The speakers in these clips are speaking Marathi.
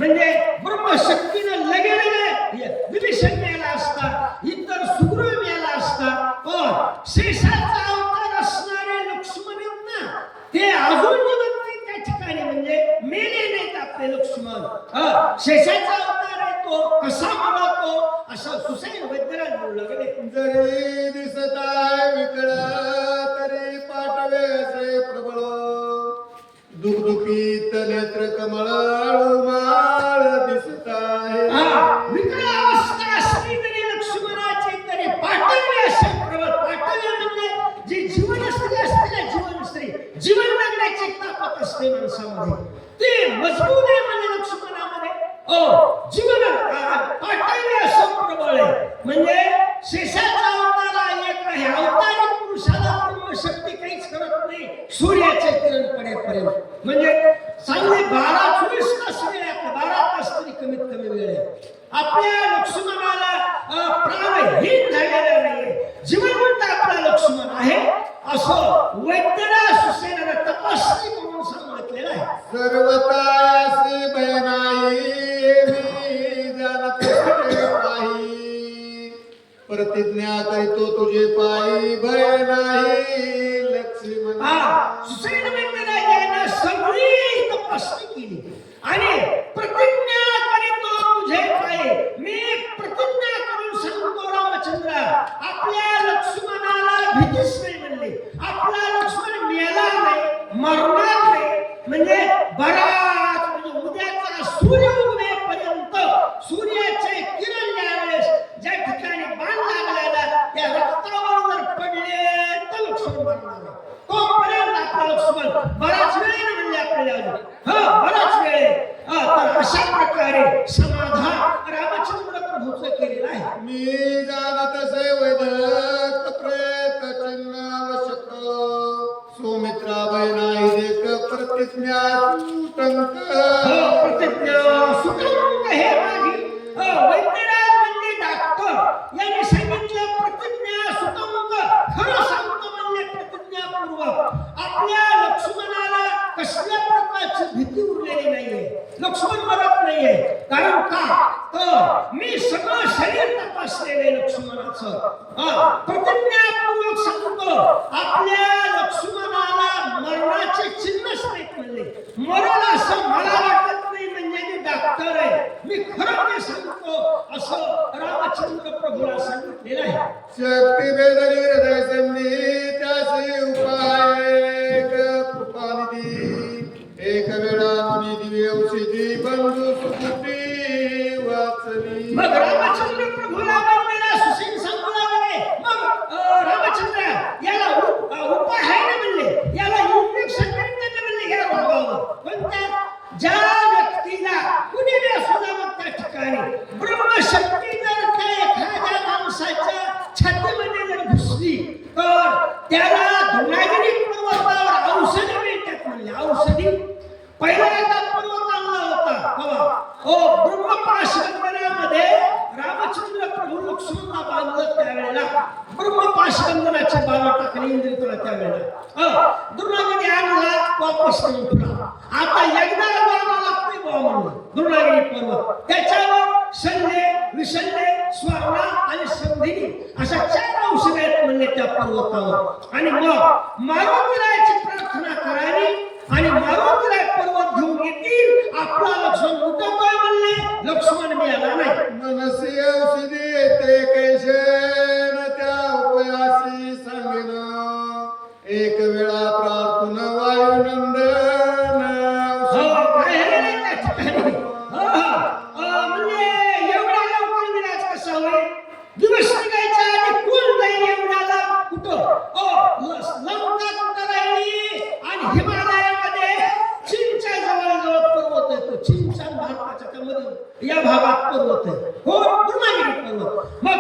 म्हणजे ब्रह्मशक्तीनं लगे विभीषण मेला असता, इतर सुग्रीव मेला असता, पण शेषाचा अवतार असणारे लक्ष्मण आहेत ना, ते अजून जिवंत आहेत त्या ठिकाणी, म्हणजे मेले नाहीत आपले लक्ष्मण. शेषाचा अवतार आहे तो, कसा मला तो असं सुसैन वैद्यराज बोलू लागले. जरी दिसत आहे विकळ तरी पाठवे असे प्रबळ, दुखदुखीत नेत्र कमळ माळ दिसत आहे. विकळ अवस्था असली तरी लक्ष्मणाची तरी पाठवले असे प्रबळ. पाठवले म्हणजे जी जीवन स्त्री असते ना, जीवन स्त्री, जीवन जगण्याची ताकद असते माणसामध्ये, ते मजबूत आहे म्हणजे लक्ष्मणामध्ये. जीवन पाठवले असं प्रबळ आहे. म्हणजे शेषाचा अवतार एक आहे. अवतारी पुरुषाला ब्रह्मशक्ती काहीच करत नाही सूर्याचे किरण पडेपर्यंत. म्हणजे चांगले 12-24 तास वेळ आहे, 12 तास तरी कमीत कमी वेळ आहे. आपल्या लक्ष्मणाला प्राणहीन झालेला नाहीये, जिवंत आपला लक्ष्मण आहे असं वैद्यराज सुसेनाने तपासणी करून सांगितलेलं आहे. सर्वतासी बहनाई मी जाणत पाही, प्रतिज्ञा करीतो तुझे पायी भय नाही लक्ष्मण. सुसेन वैद्यराज यांना सगळी तपासणी केली आणि प्रतिज्ञा करीतो तुझे पायी, मी प्रतिज्ञा करून सांगतो रामचंद्र, आपल्या लक्ष्मणाला भीतीच नाही म्हणले. आपला लक्ष्मण मेला नाही, मरणार नाही, म्हणजे बराच म्हणजे उद्याचा सूर्य उगवेपर्यंत सूर्याचे किरण ज्यावेळेस ज्या ठिकाणी बाण लागलेला त्या रक्तावर जर पडले तर लक्ष्मण मरणार. तोपर्यंत आपला लक्ष्मण बराच वेळ म्हणजे आपल्याला बराच वेळ. तर अशा प्रकारे समाधान रामचंद्र प्रभूचं केलेलं आहे. मी जाणत असे वैदक प्रेत चिन्ह आवश्यक, सुमित्रा बहिणाई देख प्रतिज्ञा सुटंक. प्रतिज्ञा सुटंक हे माझी वैद्यराज म्हणजे डॉक्टर यांनी सांगितलं प्रतिज्ञा सुटंक. खरं सांगतो म्हणजे प्रतिज्ञापूर्वक. आपल्या लक्ष्मणाला कसल्या प्रकारची भीती उरलेली नाहीये, लक्ष्मण मरत नाहीये. कारण का तर मी सगळं शरीर तपासलेले लक्ष्मणाचं. प्रतिज्ञापूर्वक सांगतो आपल्या लक्ष्मणाला मरणाचे चिन्हच नाहीत म्हणले. मरण असं मला वाटत नाही, म्हणजे मी डॉक्टर आहे, मी खरं ते सांगतो असं रामचंद्र प्रभूला सांगितलेलं आहे. शक्ती बेदरी हृदय संधी त्यासी उपाय कृपानिधी, एक वेळा मुनी दिव्य औषधी बंधू सुखी वाचली. मग रामचंद्र प्रभूला बनलेला सुसेन सांगू लागले, मग रामचंद्र याला उपाय आहे ना म्हणले, याला इंजेक्शन मिळतं ना म्हणले या रोगावर. पण त्या ज्या व्यक्तीला कुणी बी असू द्या मग त्या ठिकाणी ब्रह्मशक्ती जर त्या एखाद्या माणसाच्या छातीमध्ये जर घुसली तर त्याला धुनागिरी पर्वतावर औषधी मिळतात म्हणले. औषधी पहिला एकदा पर्वत आणला होता ब्रह्मपाशबंधनामध्ये. रामचंद्र प्रभू लक्ष्मणला बांधलं त्यावेळेला ब्रह्मपाशबंधनाची बाला टाकली इंद्रियला त्यावेळेला. दुर्नागिरी आणला वापस नेऊन ठेवला. आता एकदा बाणा लागतोय बा म्हणून दुर्नागिरी पर्वत. त्याच्यावर शल्य, विशल्य, स्वर्ण आणि संधिनी अशा 4 औषध आहेत म्हणले त्या पर्वतावर. आणि मग मारुतीरायाची प्रार्थना करावी आणि मारुतीराय पर्वत घेऊन येतील. आपला लक्ष्मण उठवतोय म्हणले, लक्ष्मण मिळाला नाही. मनसी औषधी येते कैसेन त्या उपयासी सांगेन, एक वेळा प्रार्थना वायुनंदन. म्हणजे एवढ्या लवकर विराज कसा होईल? दिवस निघायच्या आधी कोण जाईल एवढ्याला? कुठं लंका कुठं राहिली? आणि हिमालयामध्ये चीनच्या जवळ पर्वत आहे, तो चीनच्या भारताच्या त्यामध्ये या भागात पर्वत आहे. दुर्नागिरी पर्वत. मग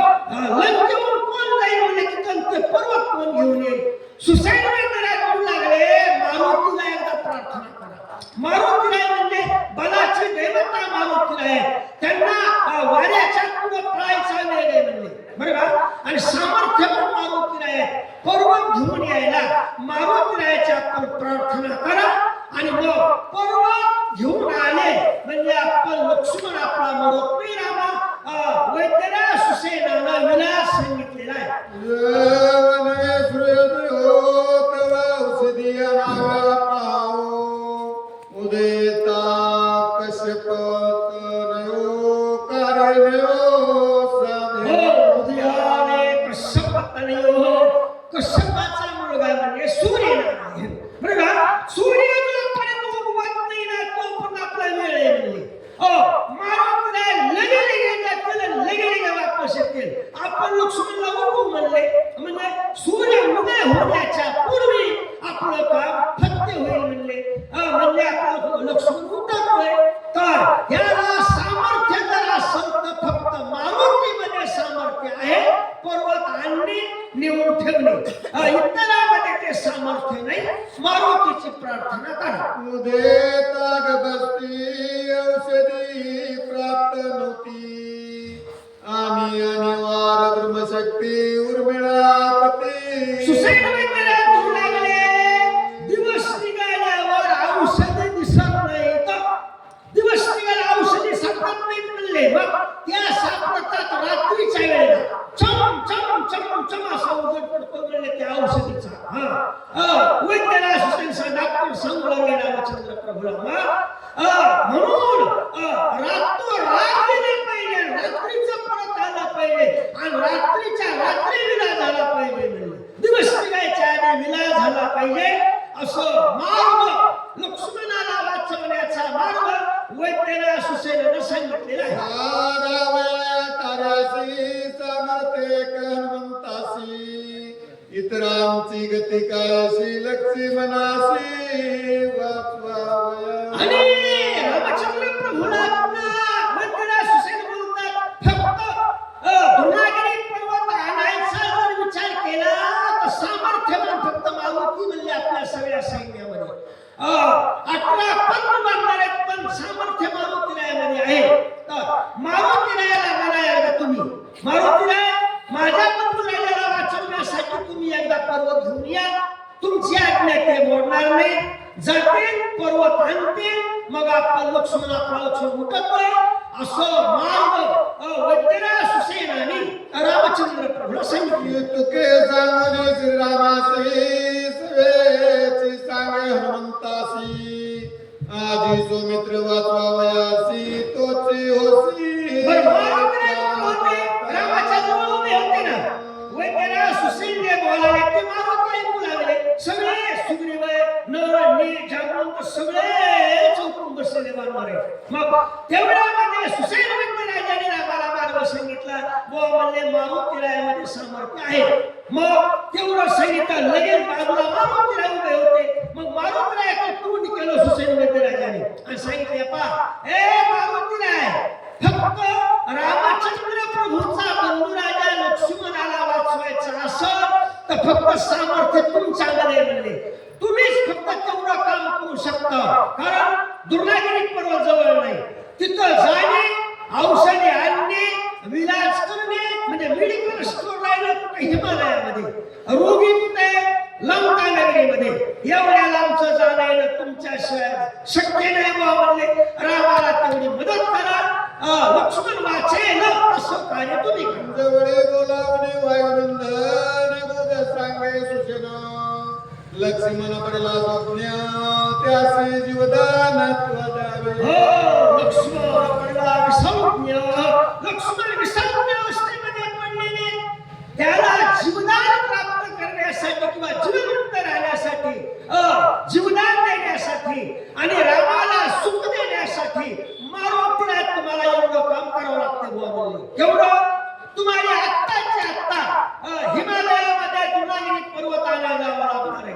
लंकेहून कोण जाईल म्हणजे की पर्वत कोण घेऊन येईल? सुसेन वैद्यराज म्हणू लागले, मारुतीला एकदा प्रार्थना करा. मारुतीराय म्हणजे बलाची देवता मारुतीराय. त्यांना वाऱ्याच्या पुढे पळायचा वेळ आहे म्हणले, बरोबर. आणि सामर्थ्य पण मारुतीराय. पर्वत घेऊन यायला मारुतीरायाची आपण प्रार्थना करा आणि मग पर्वत घेऊन आले म्हणजे आपण मोडत नाही रामा वैद्यरा सुसेनाला विलास सांगितलेला आहे. जेवणे सूर्योदय होत व औषधिया नावा पाहो उदेता कश्यपतनयो कारणयो साधे उदयाने कश्यपतनयो कश्यपाचा मुलगा म्हणजे सूर्यनारायण आहे. बरं का सूर्य जोपर्यंत उगवत नाही ना तोपर्यंत आपला वेळ आहे म्हणले. मारुतीला लगे वापस येतील. आपण लक्ष्मणला उठू म्हणले म्हणजे सूर्य उदय होण्याच्या पूर्वी आपलं काम फत्य होईल म्हणले. म्हणजे आपलं लक्ष्मण उठतोय तर याला सामर्थ्य जर असेल तर फक्त मारुतीमध्ये सामर्थ्य आहे. पर्वत आणणे नेऊन ठेवणे इतरांमध्ये ते सामर्थ्य नाही. मारुतीची प्रार्थना करा. उदेता गबस्ती औषधी प्राप्त नव्हती आणि अनिवार्य ब्रह्मशक्ती उर्मिळापती सुसैन वैद्यरा दूर लागले. दिवस निघाल्यावर औषध दिसत नाही तर दिवस निघाला औषधी सापडत नाही म्हणले. मग त्या सापडतात रात्रीच्या वेळेला चम चम चम चम असा उजेड पडतो म्हणले त्या औषधीचा. वैद्यरा सुसैन डॉक्टर सांगू लागले रामचंद्र प्रभूला म्हणून रात्र गेली पाहिजे, रात्रीचं परत आला पाहिजे आणि रात्रीच्या रात्री विला झाला पाहिजे म्हणले. दिवस निघायच्या आधी विला झाला पाहिजे असं मार्ग लक्ष्मणाला वाचवण्याचा मार्ग वैद्यरा सुसेनाने सांगितलेला आहे. कार्यासी समर्थे हनुमंतासी इतरांची गती कायशी लक्ष्मणासी वाचवावया. आणि रामचंद्र प्रभूला वैद्यरा सुसेन बोलतात फक्त दुर्गागिरी पर्वत आणायचा जर विचार केला तर सामर्थ्यवान फक्त मारुती म्हणले आपल्या सगळ्या सैन्यामध्ये. 18 पद्म बांधणार आहेत पण सामर्थ्य मारुतीरायामध्ये आहे. तर मारुतीरायाला म्हणायला तुम्ही मारुतीराय माझ्या बंधुराजाला वाचवण्यासाठी तुम्ही एकदा पर्वत घेऊन या. तुमची आज्ञा ते मोडणार नाही. जातील पर्वत आणतील मग आपला लक्ष्मण उठतोय असं मार्ग वैद्यरा सुसेनाने रामचंद्र प्रभूला सांगितले. तुके सांगणे श्रीरामासी सवेची सांगे हनुमंतासी आजी जो मित्र वाचवावयासी तोची होसी. रामाच्या जवळ उभे होते ना वैद्यरा सुसेनने बोलायला ते मारुती ऐकू लागले. सगळे सुग्रीव नर नील जागृत सगळे चौकून बसलेले बरोबर. मग तेवढ्यामध्ये सुसेन वैद्यराजाने रामाला मार्ग सांगितला. म्हणले मारुतीरायामध्ये सामर्थ्य आहे. मग तेवढं सांगितलं लगेच बाजूला मारुतीराय उभे होते. मग मारुतीरायाकडे तोंड केलं सुसेन वैद्यराजाने आणि सांगितले मारुतीराय फक्त रामचंद्र प्रभूचा बंधुराजा लक्ष्मणाला वाचवायचा असं तर फक्त सामर्थ्य तुमच्याकडे म्हणले. तुम्हीच फक्त तेवढं काम करू शकता. कारण दुर्गागिरी पर्वत जवळ नाही. तिथं जाणे औषधे आणणे विलाज करणे म्हणजे मेडिकल स्टोर राहिलं कुठे हिमालयामध्ये रोगी कुठे लंका नगरीमध्ये एवढ्या लांबचं जाणं येणं तुमच्याशिवाय शक्य नाही. म्हणले रामाला तेवढी मदत करा. लक्ष्मण वाचेल असं कार्य तुम्ही करा. जवळे बोलावणे वायुनंदन गोद सांगे सुशेना लक्ष्मण पडला स्वप्न्या त्यासे जीवदान द्यावे. लक्ष्मण पडला विसंज्ञ. लक्ष्मण विसंज्ञ अवस्थेमध्ये पडलेले त्याला जीवदान प्राप्त करण्यासाठी किंवा जीवमुक्त राहण्यासाठी जीवदान देण्यासाठी आणि रामाला सुख देण्यासाठी मारुतीराय तुम्हाला एवढं काम करावं लागतं बुवा. केवढं तुम्हाला आत्ताच्या आत्ता हिमालयामध्ये दुर्गागिरी पर्वत आणायला लागणार आहे.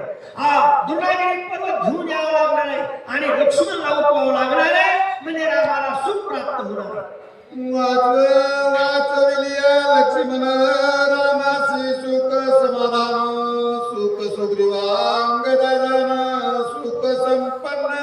दुर्गागिरी पर्वत घेऊन यावं लागणार आहे आणि लक्ष्मणला उठवावं लागणार आहे म्हणजे रामाला सुख प्राप्त होणार आहे. वाचविलिया लक्ष्मण रामासी सुख समाधान सुख सुग्रीवांगदान सुख संपन्न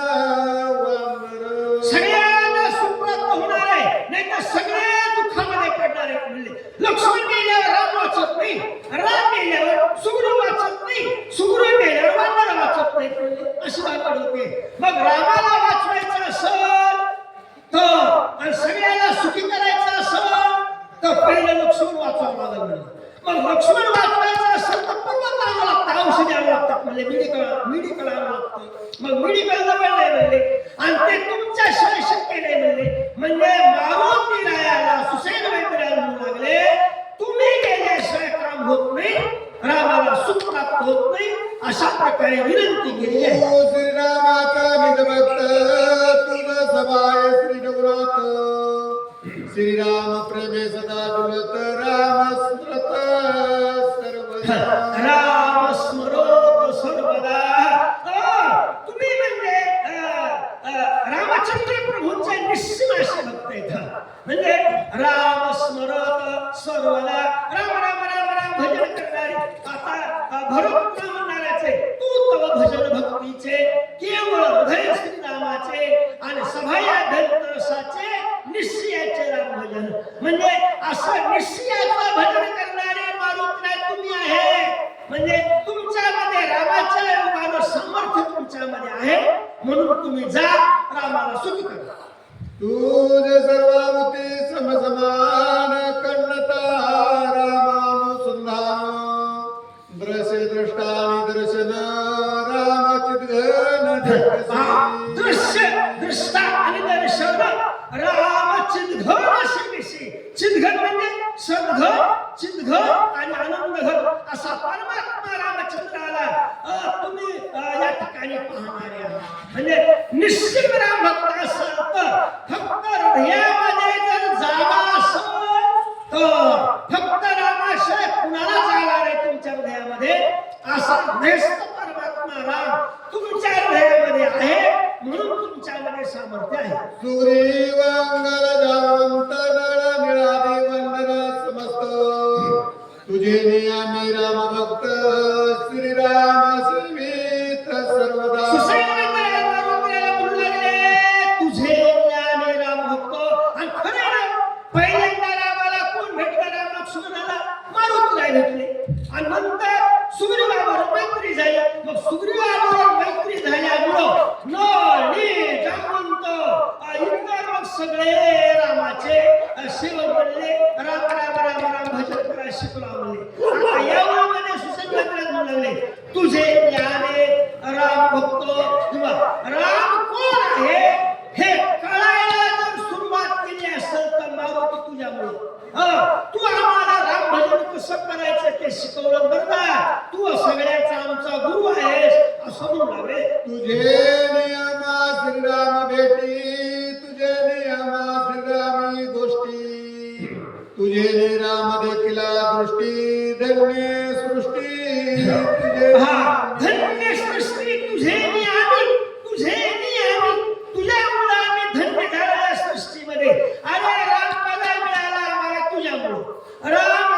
सगळ्यांना सुख प्राप्त होणार आहे नाही तर सगळे दुःखामध्ये पडणार आहे म्हणले. लक्ष्मण गेल्यावर राम वाचत नाही, राम गेल्यावर सुग्रीव वाचत नाही, सुग्रीव गेल्यावर वानर वाचत नाही म्हणले. अशी बाबत होते. मग रामाला वाचवायचं असेल तर सगळ्याला सुखी लक्ष्मण वाचवावं लागलं म्हणले. मग लक्ष्मण वाचवायचं असेल तर पर्वत आणावं लागतं, औषधी आणावं लागतात म्हणजे मेडिकल आणावं लागतं. मग मेडिकल जवळ नाही म्हणले आणि ते तुमच्याशिवाय शक्य नाही म्हणजे मारुती रायाला सुसेन वैद्यराज म्हणू लागले, तुम्ही गेल्याशिवाय काम होत नाही, रामाला सुख प्राप्त होत नाही, अशा प्रकारे विनंती केली आहे. ओ श्रीरामाचा निजभक्त तुझ सभाय श्री रघुनाथ, श्रीराम प्रेमे सदा डुलत राम स्मृत सर्वदा. राम स्मरोत सर्वदा. तुम्ही म्हणजे रामचंद्र प्रभूंचे निस्सीमाशी भक्त आहेत. म्हणजे राम स्मरत सर्वदा, राम राम राम राम भजन करणारे. आता भरत म्हणणाऱ्याचे तू तव भजन भक्तीचे केवळ हृदय श्रीरामाचे आणि सभाया धनरसाचे निश्चयाचे राम भजन. म्हणजे असं निश्चयाचं भजन करणारे मारुतीला तुम्ही आहे. म्हणजे तुमच्यामध्ये रामाच्या योगानं सामर्थ्य तुमच्यामध्ये आहे, म्हणून तुम्ही जा रामाला सुखी करा. तुझे सर्वावती समसमान कन्नता रामानुसंधान, दृश्य दृष्टानि दर्शन रामचिद्घन जगसी. दृश्य दृष्टा आणि दर्शन राम चिद्घन शिविषी. चिद्घन म्हणजे सद्घन, चिद्घन आणि आनंदघन असा परमात्मा रामचंद्राला तुम्ही या ठिकाणी पाहणारे आहात. म्हणजे निश्चित राम भक्त असाल तर फक्त हृदयामध्ये जर जागा असेल तर फक्त रामाशिवाय कुणाला जागा आहे तुमच्या हृदयामध्ये, असा नेस्त परमात्मा राम तुमच्या हृदयामध्ये आहे, म्हणून तुमच्यामध्ये सामर्थ्य आहे. सुग्रीव अंगद जावंत नळ निळाली वंदना समस्त, तुझे नियामी राम भक्त श्रीराम सेवित सर्वदा. सुसैन वैद्यराज म्हणू लागले, तुझे ज्ञानी राम भक्त. आणि खरं ना, पहिल्यांदा रामाला कोण भेटला? राम लक्ष्मणाला मारुतीला भेटले आणि नंतर सुग्रीवाबरोबर मैत्री झाली. मग सुग्रीवाबरोबर मैत्री झाल्यामुळं नळी जावंत इतर मग सगळे रामाचे सेवक बनले. राम राम राम राम भजन करायला शिकला म्हणले. आता यामध्ये सुसैन वैद्यराज म्हणू लागले, तुझे ज्ञाने राम भक्त किंवा राम कोण आहे हे कळायला जर सुरुवात केली असेल तर मारुती तुझ्यामुळे. तू आम्हाला राम भजन कसं करायचं ते शिकवलं बरं का. तू सगळ्याचा आमचा गुरु आहेस असं म्हणू लागले. तुझे नियमा श्रीराम भेटी, तुझे नियमा श्रीरामी गोष्टी, तुझे निराम देखिला दृष्टी धन्य सृष्टी. तुझे धन्य सृष्टी तुझे नियामी, तुझे नियामी, तुझ्यामुळे आम्ही धन्य झालो या सृष्टीमध्ये. अरे राम बघायला मिळाला आम्हाला तुझ्यामुळं. राम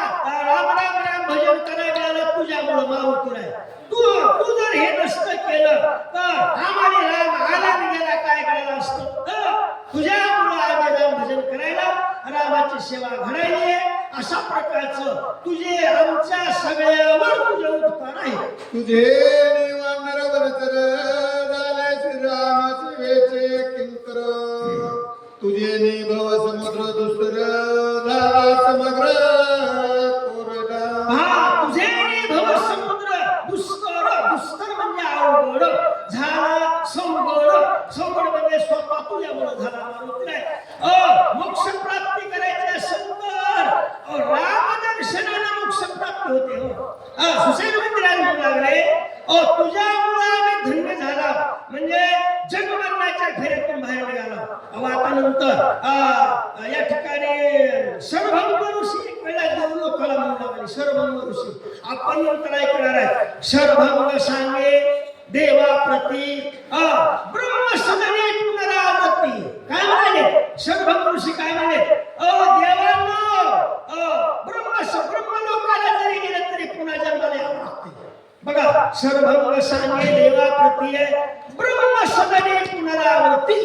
राम राम राम भजन करायला मिळालं तुझ्यामुळं मारुतीराय. तू जर हे नसतं केलं तर आम्हाला राम आला गेला काय करायला असतं. तुझ्यामुळं आम्ही राम भजन करायला, रामाची सेवा घडायली आहे. अशा प्रकारचं तुझे आमच्या सगळ्यावर तुझे उपकार आहे. तुझे निवानर वरचर झाले श्रीराम सेवेचे किंकर, तुझे निभव समुद्र दुस्तर झाला समग्र कोरडा. तुझे निभव समुद्र दुस्तर, दुस्तर म्हणजे अवघड झाला, सवगड म्हणजे स्वतः तुझ्यामुळे झाला मारुतीराय. मोक्ष प्राप्ती करायची असेल तर रामदर्शनाने मोक्ष प्राप्ती होते. सुसैन वैद्यराज म्हणू लागले, तुझ्यामुळे आम्ही धन्य झाला. म्हणजे जन्ममरणाच्या फेऱ्यातून बाहेर निघाला. आता नंतर या ठिकाणी शरभंग ऋषी एक वेळा देव लोकाला म्हणू लागले. शरभंग ऋषी आपण नंतर ऐकणार आहे. शरभंग सांगे देवा प्रती ब्रह्मसदने पुनरावृत्ती. काय म्हणाले शरभंग ऋषी? काय म्हणाले? देवांनो, ब्रह्म लोकाला जरी गेलं तरी पुन्हा जन्माला यावं लागते. बघा, शरभंग सांगे देवा प्रती ब्रह्मसदने पुनरावृत्ती,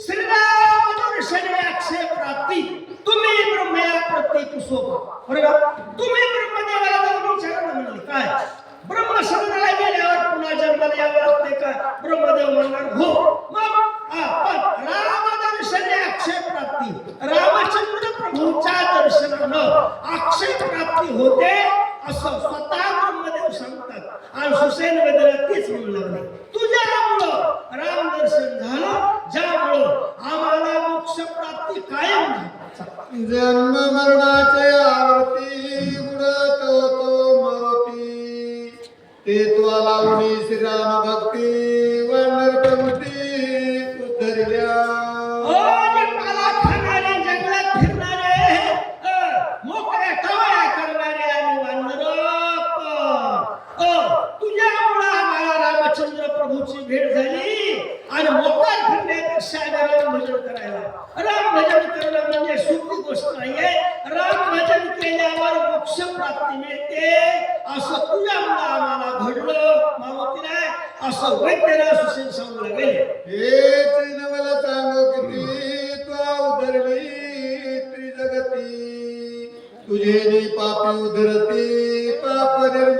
श्रीराम दर्शने अक्षय प्राप्ती. तुम्ही ब्रह्मया प्रती कुसोबा. बरोबर, तुम्ही ब्रह्मदेवाला जाऊन विचारा म्हणले काय ब्रह्मसदनाला गेल्यावर पुन्हा जन्माला यावं लागते का? ब्रह्मदेव म्हणणार हो. मग राम दर्शने अक्षय प्राप्ती, रामचंद्र प्रभूच्या दर्शनानं अक्षय प्राप्ती होते असं स्वतः ब्रह्मदेव सांगतात. आणि हुसेन वैद्यला तेच म्हणू लागले, तुझ्यामुळं राम दर्शन झालं, ज्यामुळं आम्हाला मोक्ष प्राप्ती कायम झाली. जन्म मरणाचे आवर्ती उडत होतो मारुती, ते त्वा लावणी श्रीराम भक्ती वानर पंक्ती उद्धरल्या. जंगलात खाणारे, जंगलात फिरणारे, मोकळ्या टवाळ्या करणारे आणि तुझ्यामुळं आम्हाला रामचंद्र प्रभूची भेट झाली आणि मोकार फिरण्यापेक्षा राम भजन करायला. राम भजन करणं म्हणजे सोपी गोष्ट नाहीये. राम भजन केल्यावर मोक्ष प्राप्ती मिळते असं तुझ्यामुळं आम्हाला घडलं मारुतीने, असं वैद्यराज हुसेन सांगू लागले. हेच नवला सांगो किती त्वा उद्धरली त्रिजगती, तुझे पापी उद्धरती पाप